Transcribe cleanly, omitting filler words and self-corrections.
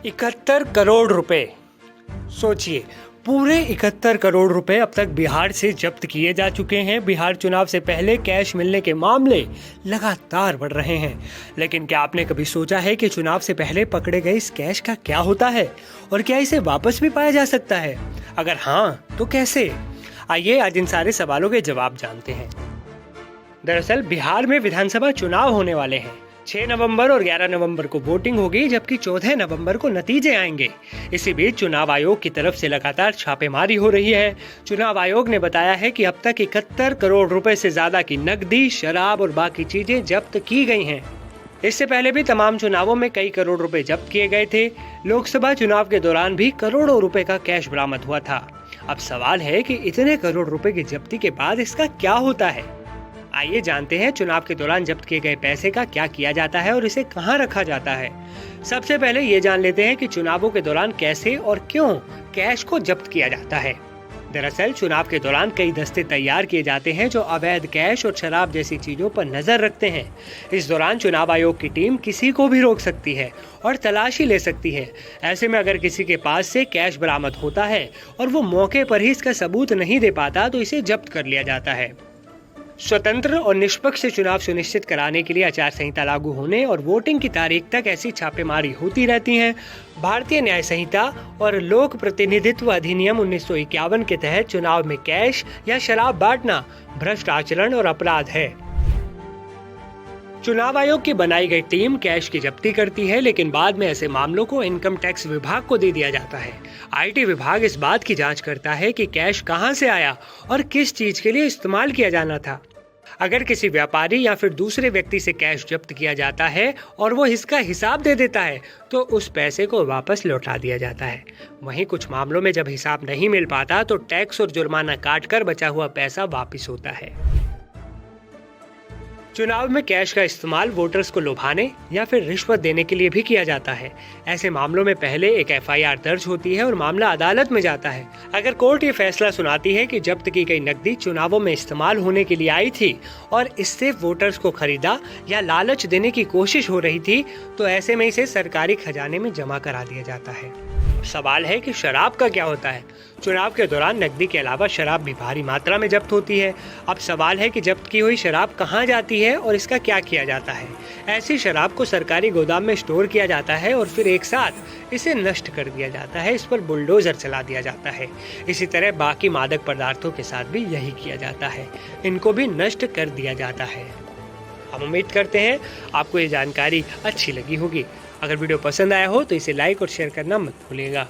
71 करोड़ रुपए। सोचिए, पूरे 71 करोड़ रुपए अब तक बिहार से जब्त किए जा चुके हैं। बिहार चुनाव से पहले कैश मिलने के मामले लगातार बढ़ रहे हैं। लेकिन क्या आपने कभी सोचा है कि चुनाव से पहले पकड़े गए इस कैश का क्या होता है और क्या इसे वापस भी पाया जा सकता है? अगर हाँ, तो कैसे? आइए आज इन सारे सवालों के जवाब जानते हैं। दरअसल बिहार में विधानसभा चुनाव होने वाले हैं। 6 नवंबर और 11 नवंबर को वोटिंग होगी, जबकि 14 नवंबर को नतीजे आएंगे। इसी बीच चुनाव आयोग की तरफ से लगातार छापेमारी हो रही है। चुनाव आयोग ने बताया है कि अब तक 71 करोड़ रुपए से ज्यादा की नकदी, शराब और बाकी चीजें जब्त की गई हैं। इससे पहले भी तमाम चुनावों में कई करोड़ रुपए जब्त किए गए थे। लोकसभा चुनाव के दौरान भी करोड़ों रुपए का कैश बरामद हुआ था। अब सवाल है कि इतने करोड़ रुपए की जब्ती के बाद इसका क्या होता है। आइए जानते हैं चुनाव के दौरान जब्त किए गए पैसे का क्या किया जाता है और इसे कहां रखा जाता है। सबसे पहले ये जान लेते हैं कि चुनावों के दौरान कैसे और क्यों कैश को जब्त किया जाता है। दरअसल चुनाव के दौरान कई दस्ते तैयार किए जाते हैं जो अवैध कैश और शराब जैसी चीजों पर नजर रखते हैं। इस दौरान चुनाव आयोग की टीम किसी को भी रोक सकती है और तलाशी ले सकती है। ऐसे में अगर किसी के पास से कैश बरामद होता है और वो मौके पर ही इसका सबूत नहीं दे पाता, तो इसे जब्त कर लिया जाता है। स्वतंत्र और निष्पक्ष चुनाव सुनिश्चित कराने के लिए आचार संहिता लागू होने और वोटिंग की तारीख तक ऐसी छापेमारी होती रहती है। भारतीय न्याय संहिता और लोक प्रतिनिधित्व अधिनियम 1951 के तहत चुनाव में कैश या शराब बांटना भ्रष्ट आचरण और अपराध है। चुनाव आयोग की बनाई गई टीम कैश की जब्ती करती है, लेकिन बाद में ऐसे मामलों को इनकम टैक्स विभाग को दे दिया जाता है। आईटी विभाग इस बात की जांच करता है कि कैश कहां से आया और किस चीज के लिए इस्तेमाल किया जाना था। अगर किसी व्यापारी या फिर दूसरे व्यक्ति से कैश जब्त किया जाता है और वो इसका हिसाब दे देता है, तो उस पैसे को वापस लौटा दिया जाता है। वहीं कुछ मामलों में जब हिसाब नहीं मिल पाता, तो टैक्स और जुर्माना काटकर बचा हुआ पैसा वापिस होता है। चुनाव में कैश का इस्तेमाल वोटर्स को लुभाने या फिर रिश्वत देने के लिए भी किया जाता है। ऐसे मामलों में पहले एक एफआईआर दर्ज होती है और मामला अदालत में जाता है। अगर कोर्ट ये फैसला सुनाती है कि जब्त की गई नकदी चुनावों में इस्तेमाल होने के लिए आई थी और इससे वोटर्स को खरीदा या लालच देने की कोशिश हो रही थी, तो ऐसे में इसे सरकारी खजाने में जमा करा दिया जाता है। सवाल है कि शराब का क्या होता है। चुनाव के दौरान नकदी के अलावा शराब भी भारी मात्रा में जब्त होती है। अब सवाल है कि जब्त की हुई शराब कहां जाती है और इसका क्या किया जाता है। ऐसी शराब को सरकारी गोदाम में स्टोर किया जाता है और फिर एक साथ इसे नष्ट कर दिया जाता है। इस पर बुलडोजर चला दिया जाता है। इसी तरह बाकी मादक पदार्थों के साथ भी यही किया जाता है, इनको भी नष्ट कर दिया जाता है। हम उम्मीद करते हैं आपको ये जानकारी अच्छी लगी होगी। अगर वीडियो पसंद आया हो तो इसे लाइक और शेयर करना मत भूलिएगा।